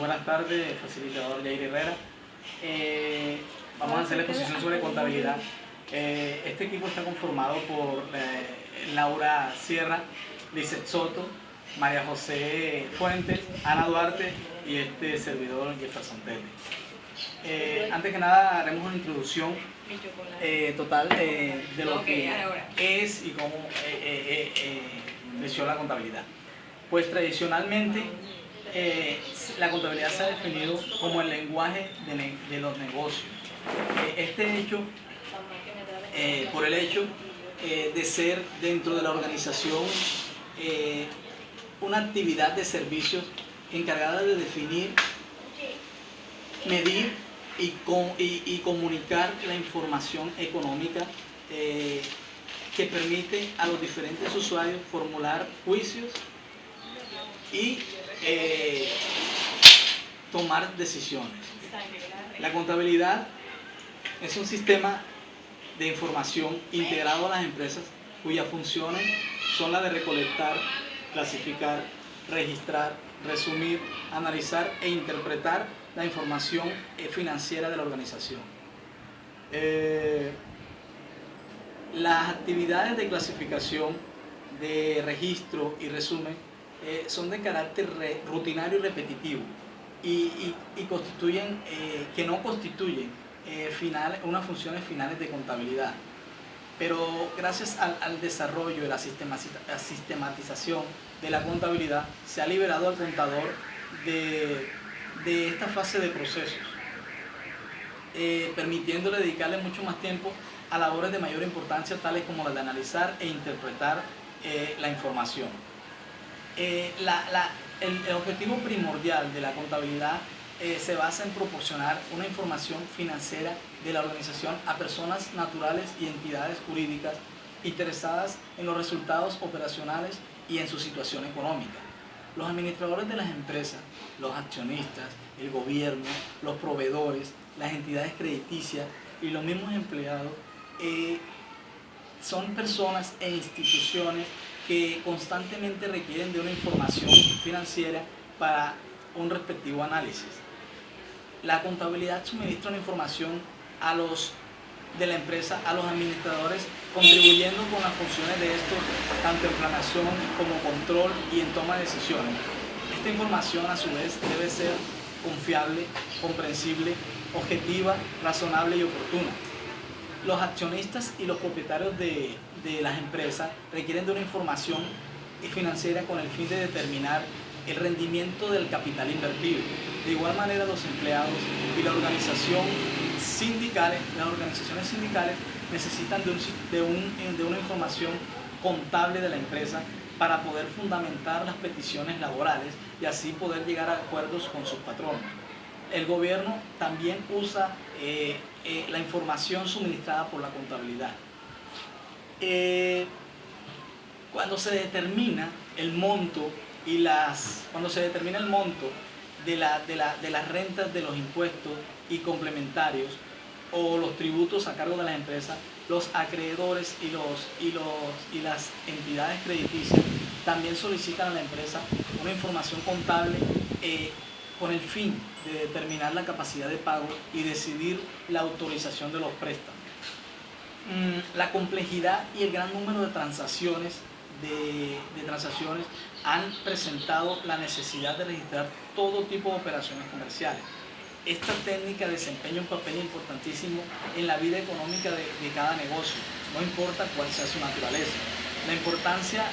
buenas tardes, facilitador Jair Herrera. Vamos a hacer la exposición sobre contabilidad. Este equipo está conformado por Laura Sierra, Lizeth Soto, María José Fuentes, Ana Duarte y este servidor Jefferson Tete. Antes que nada haremos una introducción total de lo que es y cómo nació la contabilidad. Pues tradicionalmente la contabilidad se ha definido como el lenguaje de los negocios. Este hecho, por el hecho de ser dentro de la organización una actividad de servicios encargada de definir, medir y comunicar la información económica que permite a los diferentes usuarios formular juicios y tomar decisiones. La contabilidad es un sistema de información integrado a las empresas cuyas funciones son las de recolectar, clasificar, registrar, resumir, analizar e interpretar la información financiera de la organización. Las actividades de clasificación, de registro y resumen son de carácter rutinario y repetitivo y constituyen, que no constituyen unas funciones finales de contabilidad. Pero gracias al desarrollo y la sistematización de la contabilidad se ha liberado al contador de esta fase de procesos, permitiéndole dedicarle mucho más tiempo a labores de mayor importancia, tales como las de analizar e interpretar la información. El objetivo primordial de la contabilidad se basa en proporcionar una información financiera de la organización a personas naturales y entidades jurídicas interesadas en los resultados operacionales y en su situación económica. Los administradores de las empresas, los accionistas, el gobierno, los proveedores, las entidades crediticias y los mismos empleados son personas e instituciones que constantemente requieren de una información financiera para un respectivo análisis. La contabilidad suministra una información de la empresa a los administradores, contribuyendo con las funciones de estos tanto en planeación como control y en toma de decisiones. Esta información a su vez debe ser confiable, comprensible, objetiva, razonable y oportuna. Los accionistas y los propietarios de las empresas requieren de una información financiera con el fin de determinar el rendimiento del capital invertido. De igual manera, los empleados y las organizaciones sindicales necesitan de una información contable de la empresa para poder fundamentar las peticiones laborales y así poder llegar a acuerdos con sus patronos. El gobierno también usa la información suministrada por la contabilidad. Cuando se determina el monto de las rentas de los impuestos y complementarios o los tributos a cargo de las empresas, los acreedores y las entidades crediticias también solicitan a la empresa una información contable con el fin de determinar la capacidad de pago y decidir la autorización de los préstamos. La complejidad y el gran número de transacciones han presentado la necesidad de registrar todo tipo de operaciones comerciales. Esta técnica desempeña un papel importantísimo en la vida económica de cada negocio, no importa cuál sea su naturaleza. La importancia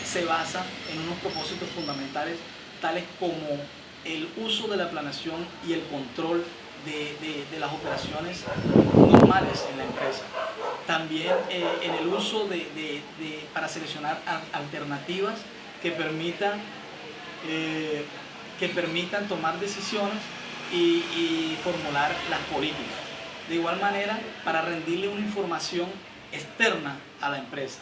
se basa en unos propósitos fundamentales tales como el uso de la planeación y el control de las operaciones normales en la empresa. También en el uso para seleccionar alternativas que permitan tomar decisiones y formular las políticas. De igual manera, para rendirle una información externa a la empresa.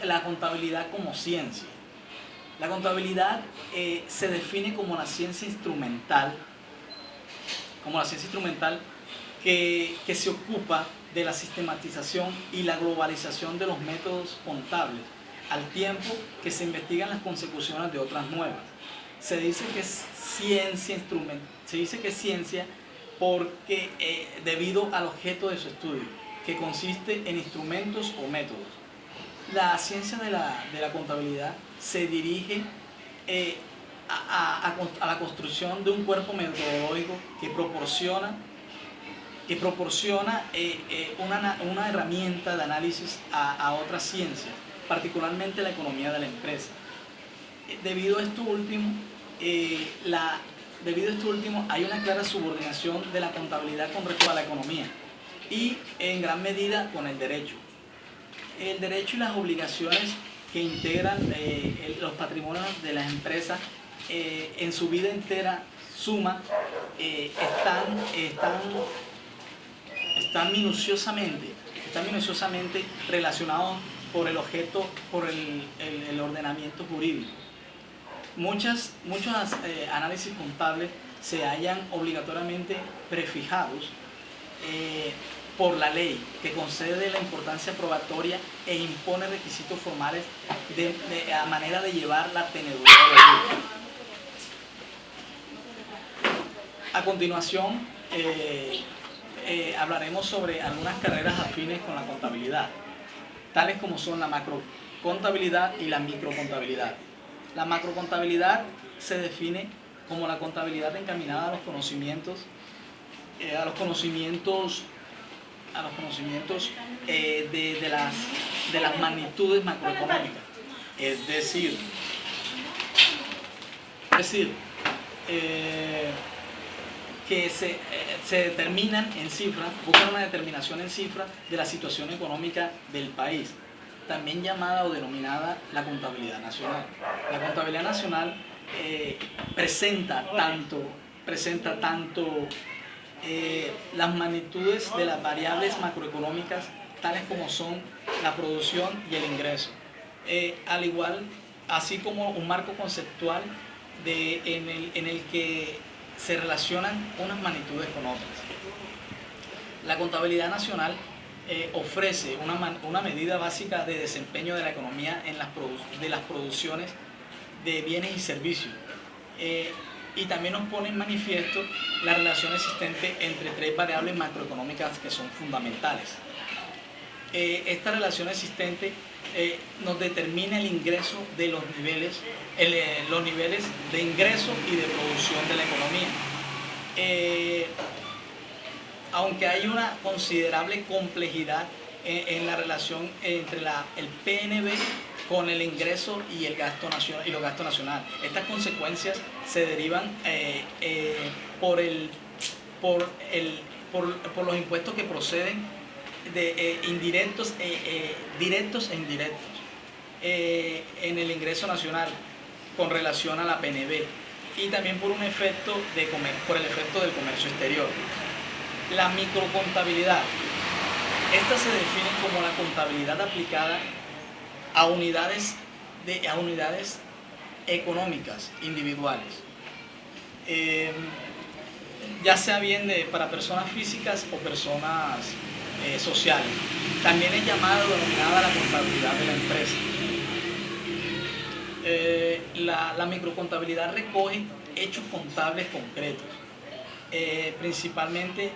La contabilidad como ciencia. La contabilidad se define como la ciencia instrumental, que se ocupa de la sistematización y la globalización de los métodos contables, al tiempo que se investigan las consecuciones de otras nuevas. Se dice que es ciencia se dice que es ciencia porque debido al objeto de su estudio, que consiste en instrumentos o métodos. La ciencia de la contabilidad se dirige a la construcción de un cuerpo metodológico que proporciona una herramienta de análisis a otras ciencias, particularmente la economía de la empresa. Debido a esto último, hay una clara subordinación de la contabilidad con respecto a la economía y en gran medida con el derecho. El derecho y las obligaciones que integran los patrimonios de las empresas en su vida entera suma están minuciosamente relacionados por el objeto, por el ordenamiento jurídico. Muchos análisis contables se hallan obligatoriamente prefijados por la ley, que concede la importancia probatoria e impone requisitos formales a manera de llevar la teneduría de ley. A continuación, hablaremos sobre algunas carreras afines con la contabilidad, tales como son la macrocontabilidad y la microcontabilidad. La macrocontabilidad se define como la contabilidad encaminada a los conocimientos de las magnitudes macroeconómicas, es decir, que se determinan en cifras, buscan una determinación en cifras de la situación económica del país, también llamada o denominada la contabilidad nacional. La contabilidad nacional presenta tanto las magnitudes de las variables macroeconómicas, tales como son la producción y el ingreso, así como un marco conceptual en el que se relacionan unas magnitudes con otras. La contabilidad nacional ofrece una medida básica de desempeño de la economía de las producciones de bienes y servicios, y también nos pone en manifiesto la relación existente entre tres variables macroeconómicas que son fundamentales. Esta relación existente nos determina el ingreso de los niveles de ingreso y de producción de la economía. Aunque hay una considerable complejidad en la relación entre el PNB con el ingreso y los gastos nacionales. Estas consecuencias se derivan por los impuestos que proceden de directos e indirectos en el ingreso nacional con relación a la PNB, y también por el efecto del comercio exterior. La microcontabilidad, esta se define como la contabilidad aplicada a unidades económicas individuales, ya sea bien para personas físicas o personas sociales. También es denominada la contabilidad de la empresa. La microcontabilidad recoge hechos contables concretos, principalmente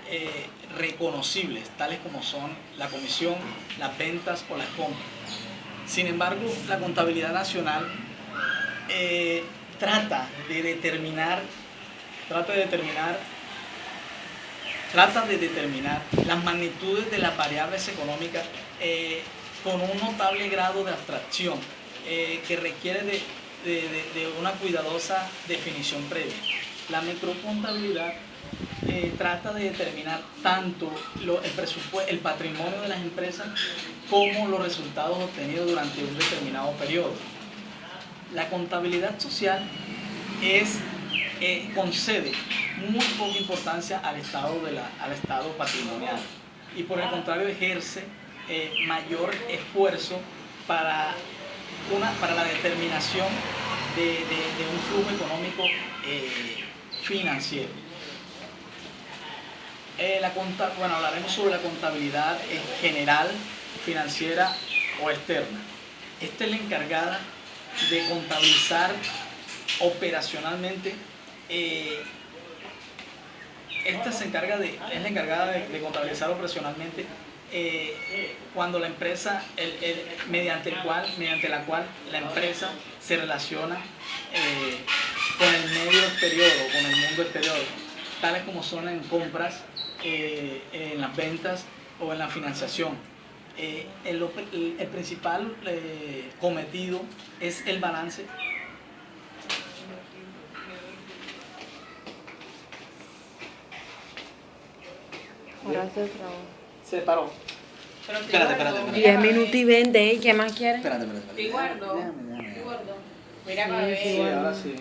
reconocibles, tales como son la comisión, las ventas o las compras. Sin embargo, la contabilidad nacional trata de determinar las magnitudes de las variables económicas con un notable grado de abstracción que requiere de una cuidadosa definición previa. La microcontabilidad trata de determinar tanto el patrimonio de las empresas como los resultados obtenidos durante un determinado periodo. La contabilidad social concede muy poca importancia al estado patrimonial, y por el contrario ejerce mayor esfuerzo para la determinación de un flujo económico financiero. Hablaremos sobre la contabilidad general, financiera o externa. Esta es la encargada de contabilizar operacionalmente, esta es la encargada de contabilizar operacionalmente cuando la empresa, mediante la cual la empresa se relaciona con el medio exterior o con el mundo exterior, tales como son en compras, en las ventas o en la financiación. El principal cometido es el balance. Ahora se trabó. Se paró. Espérate. 10 minutos y 20, ¿y qué más quieres? Espérate. Sí, guardo. Déjame. Sí, guardo. Mira, Sí, bebé. sí, Sí, ahora sí.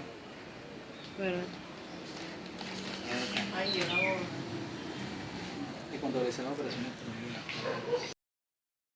Bueno. Ay, yo no. Y contabilizar las operaciones.